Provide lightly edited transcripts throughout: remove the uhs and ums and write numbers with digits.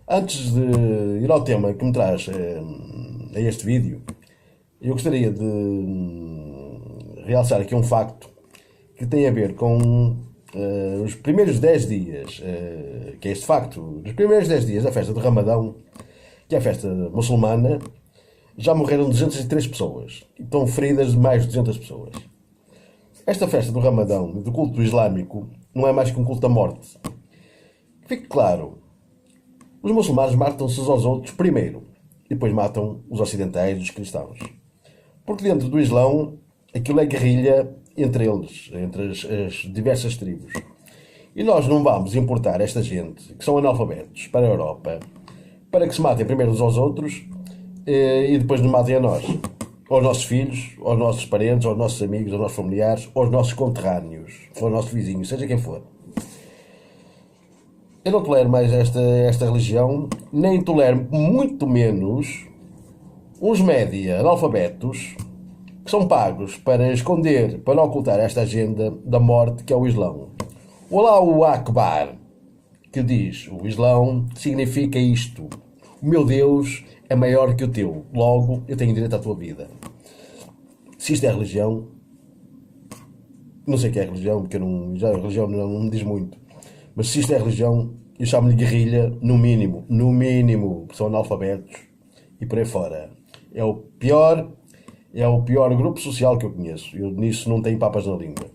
Antes de ir ao tema que me traz a este vídeo, eu gostaria de realçar aqui um facto que tem a ver com os primeiros 10 dias, que é este facto, nos primeiros 10 dias da festa do Ramadão, que é a festa muçulmana, já morreram 203 pessoas e estão feridas de mais de 200 pessoas. Esta festa do Ramadão, do culto islâmico, não é mais que um culto da morte. Fique claro, os muçulmanos matam-se uns aos outros primeiro e depois matam os ocidentais, os cristãos. Porque dentro do Islão, aquilo é guerrilha entre eles, entre as diversas tribos. E nós não vamos importar esta gente, que são analfabetos, para a Europa, para que se matem primeiro uns aos outros e depois nos matem a nós. Aos nossos filhos, aos nossos parentes, aos nossos amigos, aos nossos familiares, aos nossos conterrâneos, aos nossos vizinhos, seja quem for. Eu não tolero mais esta religião, nem tolero muito menos uns média analfabetos que são pagos para esconder, para ocultar esta agenda da morte que é o Islão. O Allahu Akbar, que diz, o Islão significa isto: o meu Deus é maior que o teu, logo eu tenho direito à tua vida. Se isto é religião, não sei o que é religião, porque já a religião não me diz muito, mas se isto é religião, eu chamo-lhe guerrilha, no mínimo, porque são analfabetos e por aí fora. É o pior grupo social que eu conheço. Eu nisso não tenho papas na língua.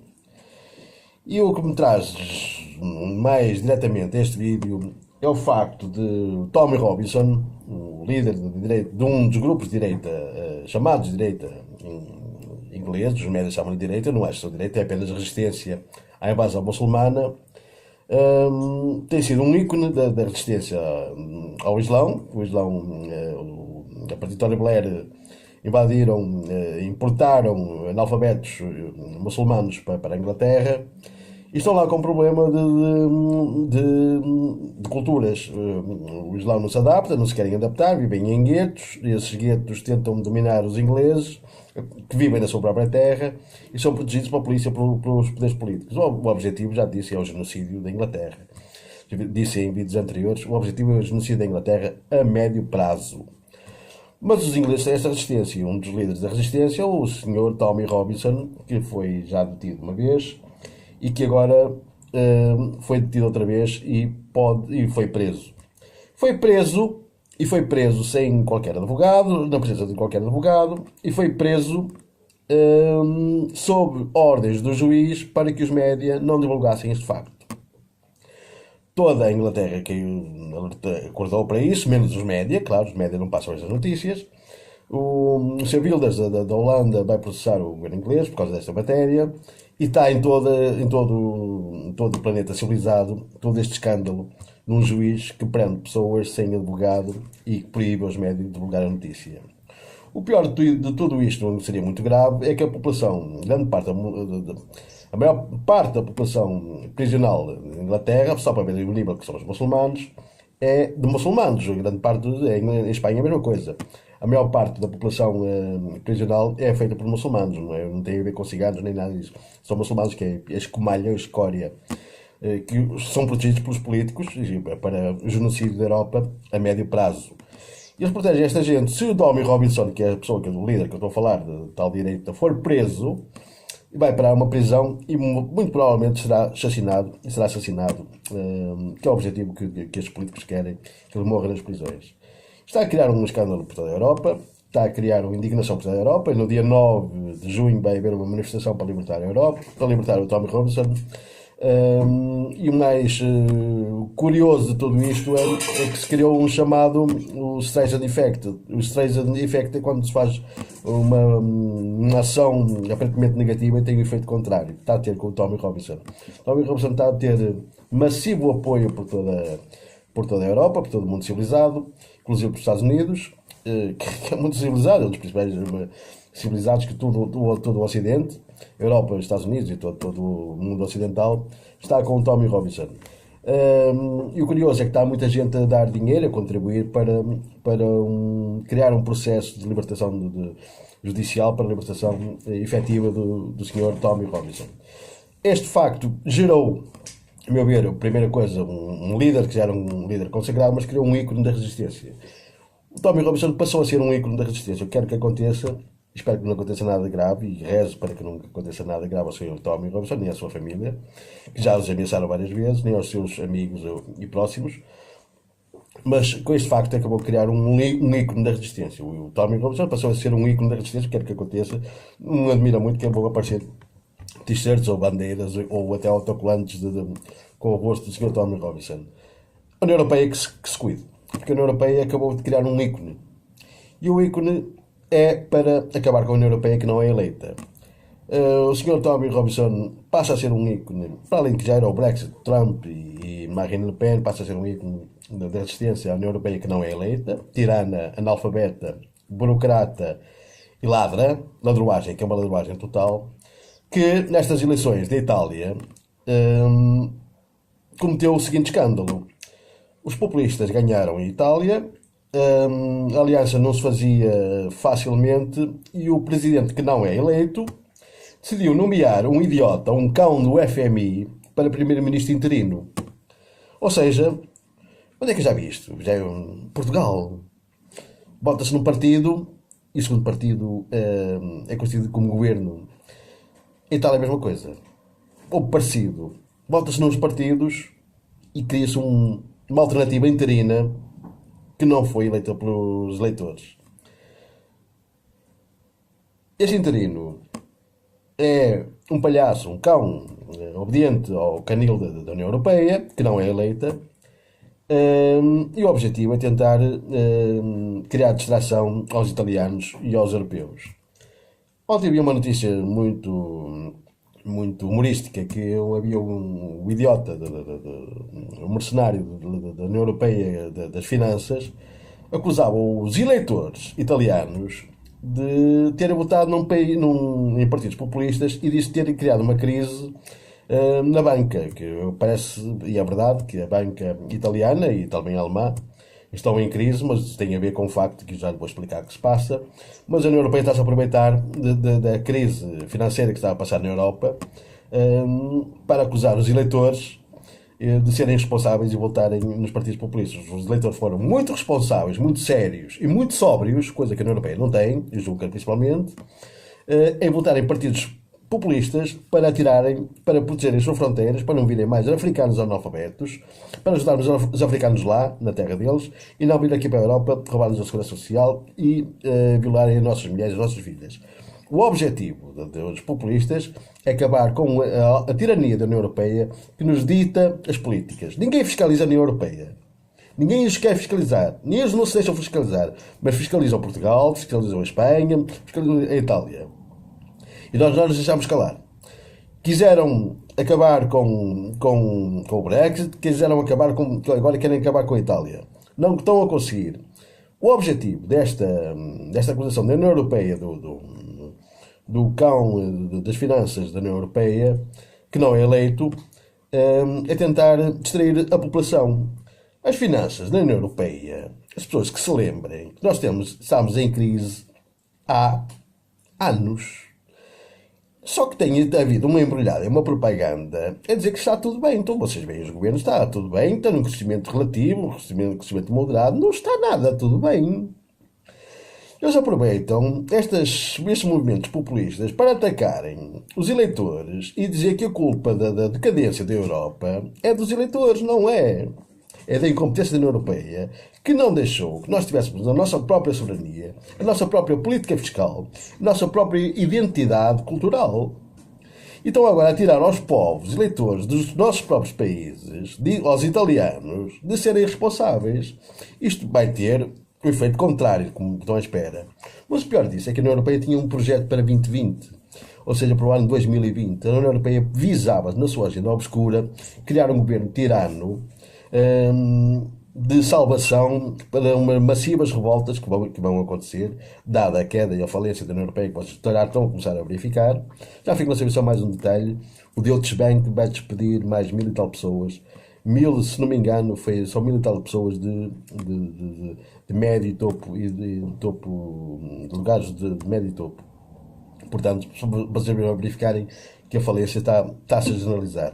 E o que me traz mais diretamente a este vídeo é o facto de Tommy Robinson, o líder de um dos grupos de direita, chamados de direita ingleses, os médias chamam de direita, não é só direita, é apenas resistência à invasão muçulmana, tem sido um ícone da resistência ao Islão. O Islão, a partir de Tony Blair, invadiram, importaram analfabetos muçulmanos para a Inglaterra e estão lá com um problema de culturas. O Islão não se adapta, não se querem adaptar, vivem em guetos, e esses guetos tentam dominar os ingleses, que vivem na sua própria terra, e são protegidos pela polícia, pelos poderes políticos. O objetivo, já disse, é o genocídio da Inglaterra. Disse em vídeos anteriores, o objetivo é o genocídio da Inglaterra a médio prazo. Mas os ingleses têm esta resistência. Um dos líderes da resistência é o Sr. Tommy Robinson, que foi já detido uma vez e que agora foi detido outra vez e foi preso. Foi preso sem qualquer advogado, na presença de qualquer advogado, e foi preso sob ordens do juiz para que os média não divulgassem este facto. Toda a Inglaterra acordou para isso, menos os média, claro, os média não passam estas notícias. O Sr. Wilders da Holanda vai processar o governo inglês por causa desta matéria e está em todo o planeta civilizado todo este escândalo num juiz que prende pessoas sem advogado e que proíbe aos médias de divulgar a notícia. O pior de tudo isto, não seria muito grave, é que a população, a maior parte da população prisional da Inglaterra, só para ver o nível que são os muçulmanos, é de muçulmanos. A grande parte, em Espanha é a mesma coisa. A maior parte da população prisional é feita por muçulmanos, não tem a ver com ciganos nem nada disso. São muçulmanos, que é a escumalha, a escória, que são protegidos pelos políticos para o genocídio da Europa a médio prazo. E eles protegem esta gente. Se o Tommy Robinson, que é a pessoa, que é o líder que eu estou a falar, de tal direita, for preso, vai para uma prisão e muito provavelmente será assassinado, que é o objetivo que estes políticos querem, que ele morra nas prisões. Está a criar um escândalo por toda a Europa, está a criar uma indignação por toda a Europa, e no dia 9 de junho vai haver uma manifestação para libertar a Europa, para libertar o Tommy Robinson. E o mais curioso de tudo isto é que se criou um chamado o Streisand Effect. O Streisand Effect é quando se faz uma ação aparentemente negativa e tem o efeito contrário. Está a ter com o Tommy Robinson. O Tommy Robinson está a ter massivo apoio por toda a Europa, por todo o mundo civilizado, inclusive pelos Estados Unidos, que é muito civilizado, é um dos principais civilizados que todo o Ocidente, Europa, Estados Unidos e todo o mundo ocidental, está com o Tommy Robinson. E o curioso é que está muita gente a dar dinheiro, a contribuir para criar um processo de libertação judicial, para a libertação efetiva do Sr. Tommy Robinson. Este facto gerou a meu ver, a primeira coisa, um líder que já era um líder consagrado, mas criou um ícone da resistência. O Tommy Robinson passou a ser um ícone da resistência. Eu quero que aconteça, espero que não aconteça nada grave e rezo para que não aconteça nada grave ao Sr. Tommy Robinson, nem à sua família, que já os ameaçaram várias vezes, nem aos seus amigos e próximos. Mas com este facto acabou de criar um ícone da resistência. O Tommy Robinson passou a ser um ícone da resistência, quero que aconteça. Não admira muito que vão aparecer t-shirts ou bandeiras ou até autocolantes com o rosto do Sr. Tommy Robinson. A União Europeia que se cuide, porque a União Europeia acabou de criar um ícone. E o ícone é para acabar com a União Europeia que não é eleita. O Sr. Tommy Robinson passa a ser um ícone, para além que já era o Brexit, Trump e Marine Le Pen, passa a ser um ícone da resistência à União Europeia que não é eleita, tirana, analfabeta, burocrata e ladroagem, que é uma ladroagem total, que nestas eleições da Itália cometeu o seguinte escândalo. Os populistas ganharam em Itália, a aliança não se fazia facilmente e o presidente que não é eleito decidiu nomear um idiota, um cão do FMI, para primeiro-ministro interino. Ou seja, onde é que eu já vi isto? Já é Portugal. Bota-se num partido e o segundo partido é constituído como governo. Em Itália é a mesma coisa. Ou parecido. Bota-se nos partidos e cria-se uma alternativa interina que não foi eleita pelos eleitores. Este interino é um palhaço, um cão obediente ao canil da União Europeia, que não é eleita, e o objetivo é tentar criar distração aos italianos e aos europeus. Ontem havia uma notícia muito humorística que havia um idiota, um mercenário da União Europeia das Finanças, acusava os eleitores italianos de terem votado em partidos populistas e de terem criado uma crise na banca, que parece, e é verdade, que a banca italiana e também a alemã estão em crise, mas isso tem a ver com o facto que já lhe vou explicar o que se passa. Mas a União Europeia está-se a aproveitar da crise financeira que está a passar na Europa para acusar os eleitores de serem responsáveis e votarem nos partidos populistas. Os eleitores foram muito responsáveis, muito sérios e muito sóbrios, coisa que a União Europeia não tem, e Juncker principalmente, em votar em partidos populistas para atirarem, para protegerem as suas fronteiras, para não virem mais africanos analfabetos, para ajudarmos os africanos lá, na terra deles, e não vir aqui para a Europa roubar-nos a segurança social e violarem as nossas mulheres e as nossas filhas. O objetivo dos populistas é acabar com a tirania da União Europeia que nos dita as políticas. Ninguém fiscaliza a União Europeia. Ninguém os quer fiscalizar. Nem eles não se deixam fiscalizar. Mas fiscalizam Portugal, fiscalizam a Espanha, fiscalizam a Itália. E nós não nos deixamos calar. Quiseram acabar com o Brexit, quiseram acabar agora querem acabar com a Itália. Não estão a conseguir. O objetivo desta acusação da União Europeia, do cão das finanças da União Europeia, que não é eleito, é tentar distrair a população. As finanças da União Europeia, as pessoas que se lembrem, que nós estamos em crise há anos. Só que tem havido uma embrulhada, uma propaganda, é dizer que está tudo bem. Então vocês veem os governos, está tudo bem, está num crescimento relativo, um crescimento moderado, não está nada tudo bem. Eles aproveitam estes movimentos populistas para atacarem os eleitores e dizer que a culpa da decadência da Europa é dos eleitores, não é? É da incompetência da União Europeia, que não deixou que nós tivéssemos a nossa própria soberania, a nossa própria política fiscal, a nossa própria identidade cultural. E estão agora a tirar aos povos eleitores dos nossos próprios países, aos italianos, de serem responsáveis. Isto vai ter o efeito contrário, como estão à espera. Mas o pior disso é que a União Europeia tinha um projeto para 2020. Ou seja, para o ano 2020. A União Europeia visava, na sua agenda obscura, criar um governo tirano de salvação para massivas revoltas que vão acontecer, dada a queda e a falência da União Europeia, que vocês estão a começar a verificar. Já fico a saber só mais um detalhe. O Deutsche Bank vai despedir mais 1000 e tal pessoas. Se não me engano, são 1000 e tal pessoas de médio e topo, e de topo, de lugares de médio e topo. Portanto, vocês verificarem que a falência está-se a generalizar.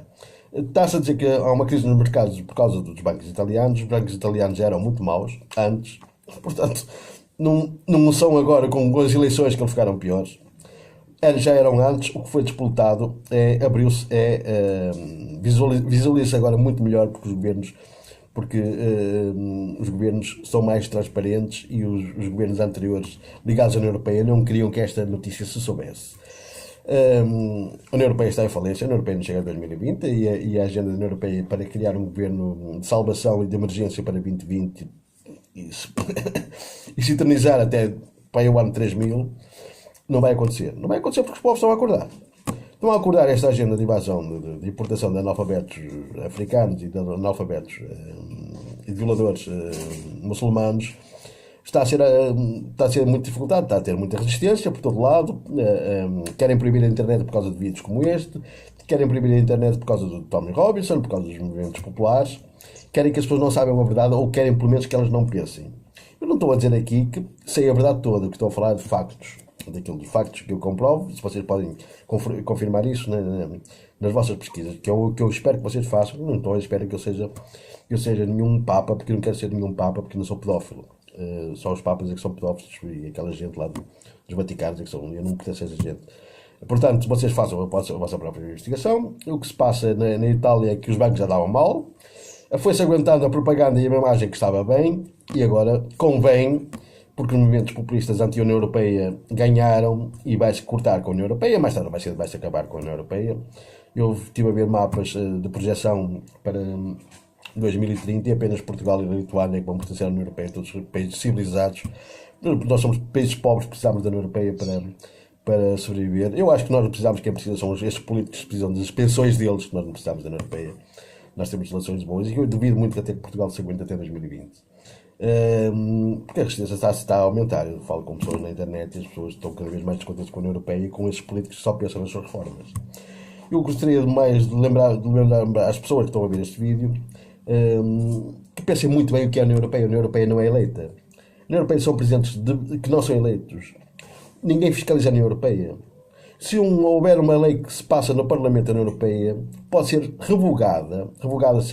Está-se a dizer que há uma crise nos mercados por causa dos bancos italianos. Os bancos italianos já eram muito maus antes, portanto, não são agora com as eleições que eles ficaram piores. Já eram antes. O que foi disputado abriu-se, visualiza-se agora muito melhor porque os governos são mais transparentes e os governos anteriores ligados à União Europeia não queriam que esta notícia se soubesse. A União Europeia está em falência, a União Europeia não chega a 2020 e a agenda da União Europeia para criar um governo de salvação e de emergência para 2020 e se eternizar até para o ano 3000 não vai acontecer. Não vai acontecer porque os povos estão a acordar. Estão a acordar esta agenda de invasão, de importação de analfabetos africanos e de analfabetos e de violadores muçulmanos. Está a ser muito dificultado, está a ter muita resistência por todo lado. Querem proibir a internet por causa de vídeos como este, querem proibir a internet por causa do Tommy Robinson, por causa dos movimentos populares, querem que as pessoas não saibam a verdade ou querem pelo menos que elas não pensem. Eu não estou a dizer aqui que sei a verdade toda, que estou a falar de factos, dos factos que eu comprovo, se vocês podem confirmar isso nas vossas pesquisas, que é o que eu espero que vocês façam. Não estou a esperar que eu seja nenhum papa, porque eu não quero ser nenhum papa, porque não sou pedófilo. Só os papas é que são pedófilos e aquela gente lá dos Vaticanos é que são. Eu não pertenço a essa gente. Portanto, vocês façam a vossa própria investigação. O que se passa na Itália é que os bancos já davam mal, foi-se aguentando a propaganda e a imagem que estava bem, e agora convém, porque os movimentos populistas anti-União Europeia ganharam e vai-se cortar com a União Europeia, mais tarde vai-se acabar com a União Europeia. Eu estive a ver mapas de projeção para 2030 e apenas Portugal e a Lituânia que vão pertencer à União Europeia, todos os países civilizados. Nós somos países pobres, precisamos da União Europeia para sobreviver. Eu acho que nós não precisamos, quem precisa são estes políticos que precisam das pensões deles, que nós não precisamos da União Europeia. Nós temos relações boas e eu duvido muito que até que Portugal se aguente até 2020. Porque a resistência está a aumentar. Eu falo com pessoas na internet e as pessoas estão cada vez mais descontentes com a União Europeia e com esses políticos que só pensam nas suas reformas. Eu gostaria de lembrar às pessoas que estão a ver este vídeo que pensem muito bem o que é a União Europeia. A União Europeia não é eleita. A União Europeia são presidentes que não são eleitos. Ninguém fiscaliza a União Europeia. Se houver uma lei que se passa no Parlamento da União Europeia, pode ser revogada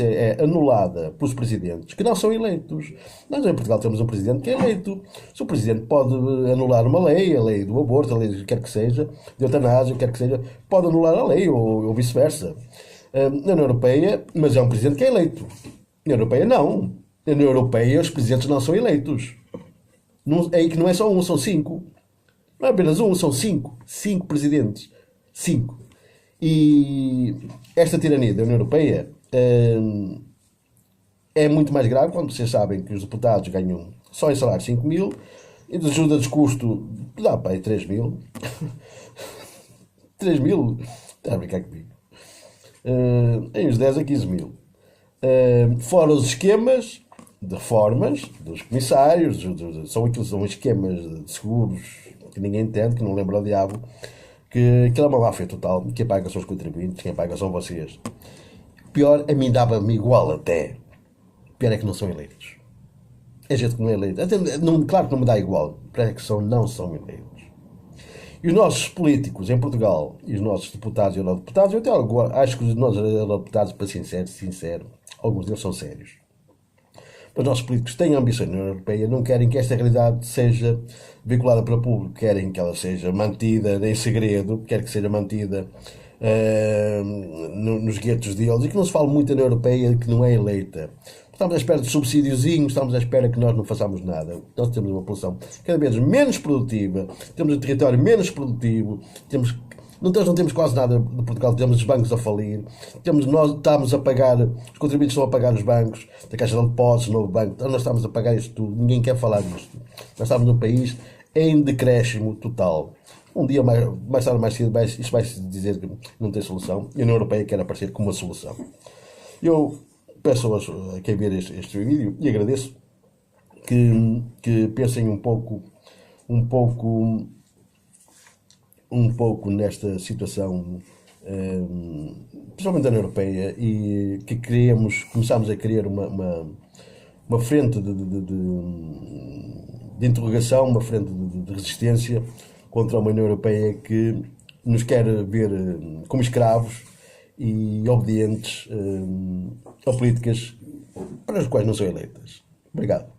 é anulada pelos presidentes que não são eleitos. Nós em Portugal temos um presidente que é eleito. Se o presidente pode anular uma lei, a lei do aborto, a lei que quer que seja, de eutanásia, quer que seja, pode anular a lei ou vice-versa. Na União Europeia, mas é um presidente que é eleito. Na União Europeia não. Na União Europeia os presidentes não são eleitos. É aí que não é só um, são 5. Não é apenas um, são 5. 5 presidentes. 5. E esta tirania da União Europeia é muito mais grave quando vocês sabem que os deputados ganham só em salário 5 mil e de ajuda de custo dá para aí 3 mil. 3 mil? Está a brincar comigo. Em uns 10 a 15 mil. Fora os esquemas de reformas dos comissários, são esquemas de seguros que ninguém entende, que não lembra o diabo, que aquilo é uma máfia total. Quem paga são os contribuintes, quem paga são vocês. Pior, a mim dava-me igual até. Pior é que não são eleitos. É gente que não é eleito. Claro que não me dá igual. Pior é que não são eleitos. E os nossos políticos em Portugal, e os nossos deputados e eurodeputados, eu até acho que os nossos eurodeputados, para ser sincero, alguns deles são sérios. Os nossos políticos têm ambições na União Europeia, não querem que esta realidade seja vinculada para o público, querem que ela seja mantida em segredo, querem que seja mantida nos guetos deles e que não se fale muito da União Europeia, que não é eleita. Estamos à espera de subsídiozinhos, estamos à espera que nós não façamos nada. Nós temos uma população cada vez menos produtiva, temos um território menos produtivo, não temos quase nada de Portugal, temos os bancos a falir, nós estamos a pagar, os contribuintes estão a pagar os bancos, da Caixa de Depósitos, o novo banco, nós estamos a pagar isto tudo, ninguém quer falar disto. Nós estamos num país em decréscimo total. Um dia, mais tarde ou mais cedo, isto vai-se dizer que não tem solução, e a União Europeia quer aparecer como uma solução. Eu peço a quem ver este vídeo, e agradeço, que pensem um pouco nesta situação, principalmente da União Europeia, e que começamos a criar uma frente de interrogação, uma frente de resistência contra uma União Europeia que nos quer ver como escravos e obedientes a políticas para as quais não são eleitas. Obrigado.